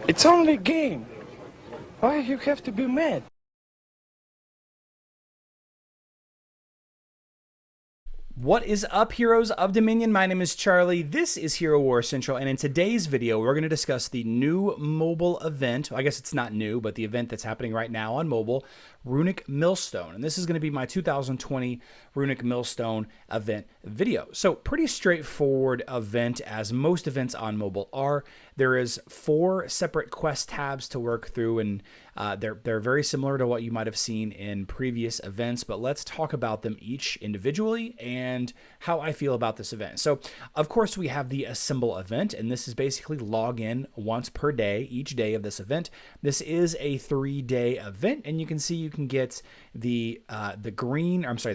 It's only a game. Why you have to be mad? What is up, heroes of Dominion? My name is Charlie. This is Hero Wars Central, and in today's video, we're going to discuss the new mobile event. I guess it's not new, but the event that's happening right now on mobile, Runic Millstone. And this is going to be my 2020 Runic Millstone event video. So pretty straightforward event, as most events on mobile are. There is 4 separate quest tabs to work through, and they're very similar to what you might have seen in previous events, but let's talk about them each individually and how I feel about this event. So, of course, we have the Assemble event, and this is basically log in once per day, each day of this event. This is a 3-day event, and you can see you can get the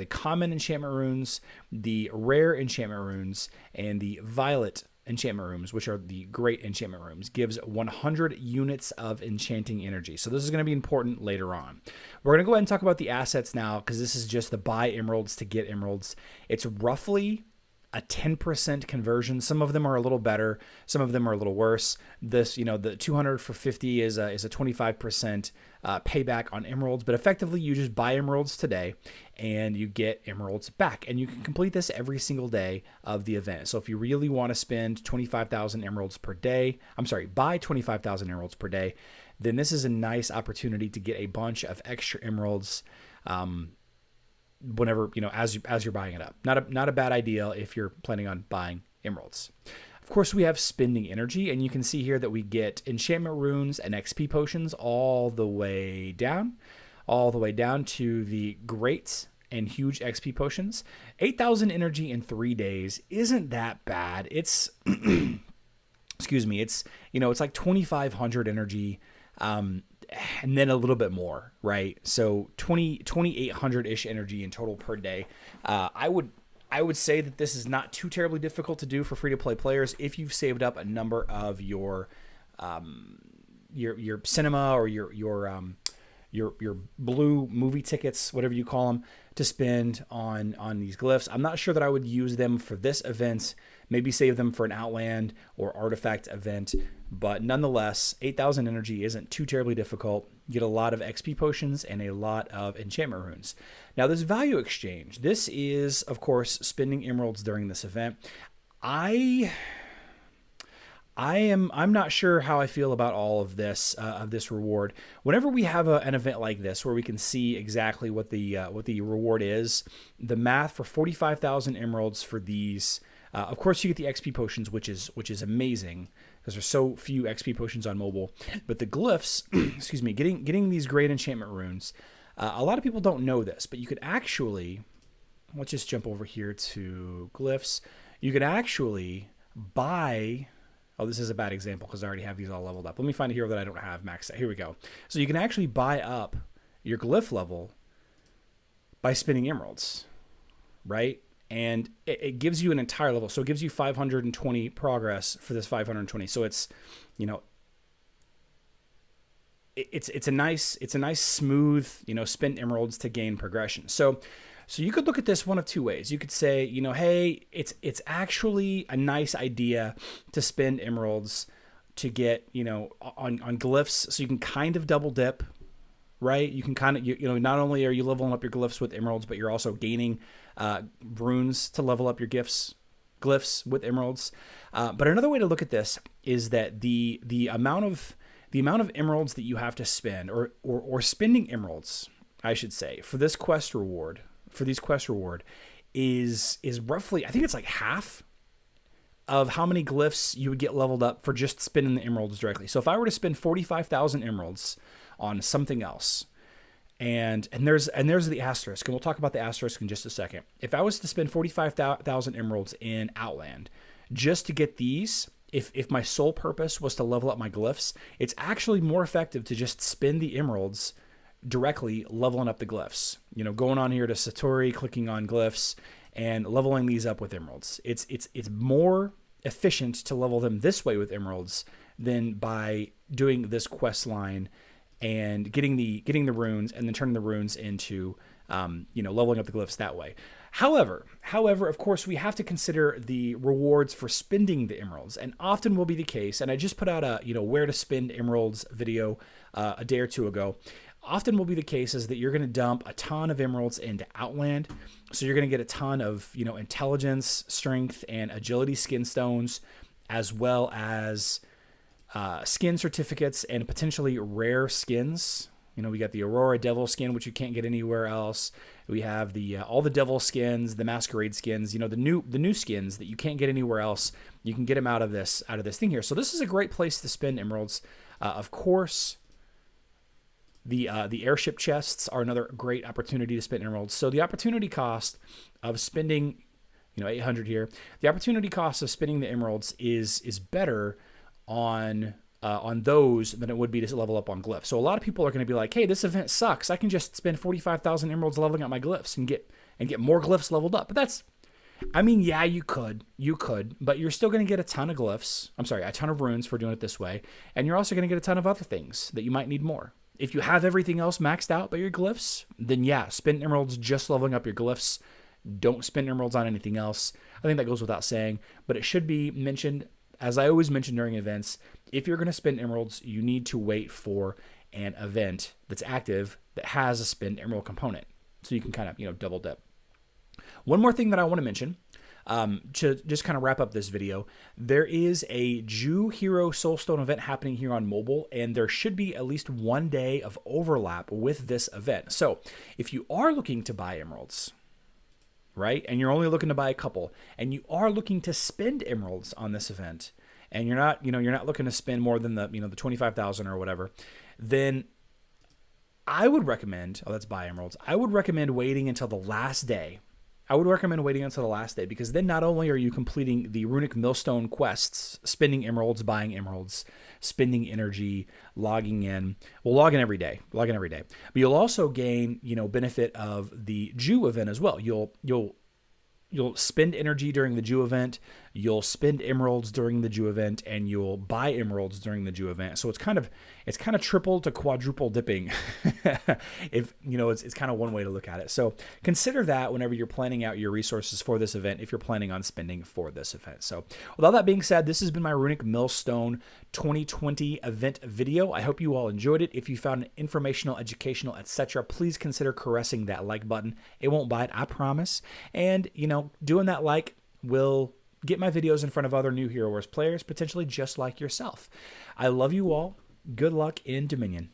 common enchantment runes, the rare enchantment runes, and the violet enchantment rooms, which are the great enchantment rooms. Gives 100 units of enchanting energy. So this is going to be important later on. We're going to go ahead and talk about the assets now, because this is just the buy emeralds to get emeralds. It's roughly a 10% conversion. Some of them are a little better, some of them are a little worse. This, the 200 for 50 is a 25% payback on emeralds, but effectively you just buy emeralds today and you get emeralds back, and you can complete this every single day of the event. So if you really want to spend 25,000 emeralds per day, buy 25,000 emeralds per day, then this is a nice opportunity to get a bunch of extra emeralds whenever, as you're buying it up. Not a bad idea if you're planning on buying emeralds. Of course, we have spending energy, and you can see here that we get enchantment runes and XP potions all the way down to the great and huge XP potions. 8,000 energy in 3 days isn't that bad. It's excuse me, it's like 2,500 energy, and then a little bit more, right? So 2,800-ish energy in total per day. I would say that this is not too terribly difficult to do for free-to-play players if you've saved up a number of your cinema or your blue movie tickets, whatever you call them, to spend on these glyphs. I'm not sure that I would use them for this event. Maybe save them for an Outland or Artifact event. But nonetheless, 8,000 energy isn't too terribly difficult. You get a lot of XP potions and a lot of enchantment runes. Now, this value exchange, this is, of course, spending emeralds during this event. I'm not sure how I feel about all of this reward. Whenever we have an event like this where we can see exactly what the reward is, the math for 45,000 emeralds for these. Of course, you get the XP potions, which is amazing because there's so few XP potions on mobile. But the glyphs, excuse me, getting these great enchantment runes. A lot of people don't know this, but you could actually, let's just jump over here to glyphs. You could actually buy. Oh, this is a bad example because I already have these all leveled up. Let me find a hero that I don't have maxed out. Here we go. So you can actually buy up your glyph level by spending emeralds, right? And it gives you an entire level. So it gives you 520 progress for this 520. So it's, it's a nice smooth, spend emeralds to gain progression. So you could look at this one of two ways. You could say, hey, it's actually a nice idea to spend emeralds to get, on glyphs, so you can kind of double dip, right? You can kind of, not only are you leveling up your glyphs with emeralds, but you're also gaining runes to level up your glyphs with emeralds. But another way to look at this is that the amount of emeralds that you have to spend, or spending emeralds, I should say, for this quest reward. For these quest reward is roughly, I think it's like half of how many glyphs you would get leveled up for just spending the emeralds directly. So if I were to spend 45,000 emeralds on something else, and there's the asterisk, and we'll talk about the asterisk in just a second. If I was to spend 45,000 emeralds in Outland just to get these, if my sole purpose was to level up my glyphs, it's actually more effective to just spend the emeralds directly leveling up the glyphs, going on here to Satori, clicking on glyphs and leveling these up with emeralds. It's more efficient to level them this way with emeralds than by doing this quest line and getting the runes and then turning the runes into leveling up the glyphs that way. However, of course, we have to consider the rewards for spending the emeralds, and often will be the case. And I just put out a where to spend emeralds video a day or two ago. Often will be the case is that you're going to dump a ton of emeralds into Outland, so you're going to get a ton of intelligence, strength, and agility skin stones, as well as skin certificates and potentially rare skins. We got the Aurora Devil skin, which you can't get anywhere else. We have the all the Devil skins, the Masquerade skins. The new skins that you can't get anywhere else. You can get them out of this thing here. So this is a great place to spend emeralds. Of course, the airship chests are another great opportunity to spend emeralds. So the opportunity cost of spending 800 here. The opportunity cost of spending the emeralds is better on those than it would be to level up on glyphs. So a lot of people are going to be like, hey, this event sucks. I can just spend 45,000 emeralds leveling up my glyphs and get more glyphs leveled up. But that's, yeah, you could, but you're still going to get a ton of glyphs. A ton of runes for doing it this way. And you're also going to get a ton of other things that you might need more. If you have everything else maxed out by your glyphs, then yeah, spend emeralds just leveling up your glyphs. Don't spend emeralds on anything else. I think that goes without saying, but it should be mentioned. As I always mention during events, if you're going to spend emeralds, you need to wait for an event that's active that has a spend emerald component. So you can kind of, double dip. One more thing that I want to mention, to just kind of wrap up this video, there is a Jew Hero Soulstone event happening here on mobile, and there should be at least one day of overlap with this event. So if you are looking to buy emeralds, right, and you're only looking to buy a couple, and you are looking to spend emeralds on this event, and you're not looking to spend more than the 25,000 or whatever, then I would recommend, let's buy emeralds. I would recommend waiting until the last day. Because then not only are you completing the Runic Millstone quests, spending emeralds, buying emeralds, spending energy, logging in. Well, log in every day. But you'll also gain, benefit of the Jew event as well. You'll spend energy during the Jew event, you'll spend emeralds during the Jew event, and you'll buy emeralds during the Jew event. So it's kind of triple to quadruple dipping. If it's kind of one way to look at it. So consider that whenever you're planning out your resources for this event, if you're planning on spending for this event. So with all that being said, this has been my Runic Millstone 2020 event video. I hope you all enjoyed it. If you found it informational, educational, etc., please consider caressing that like button. It won't bite, I promise. And doing that like will get my videos in front of other new Hero Wars players, potentially just like yourself. I love you all. Good luck in Dominion.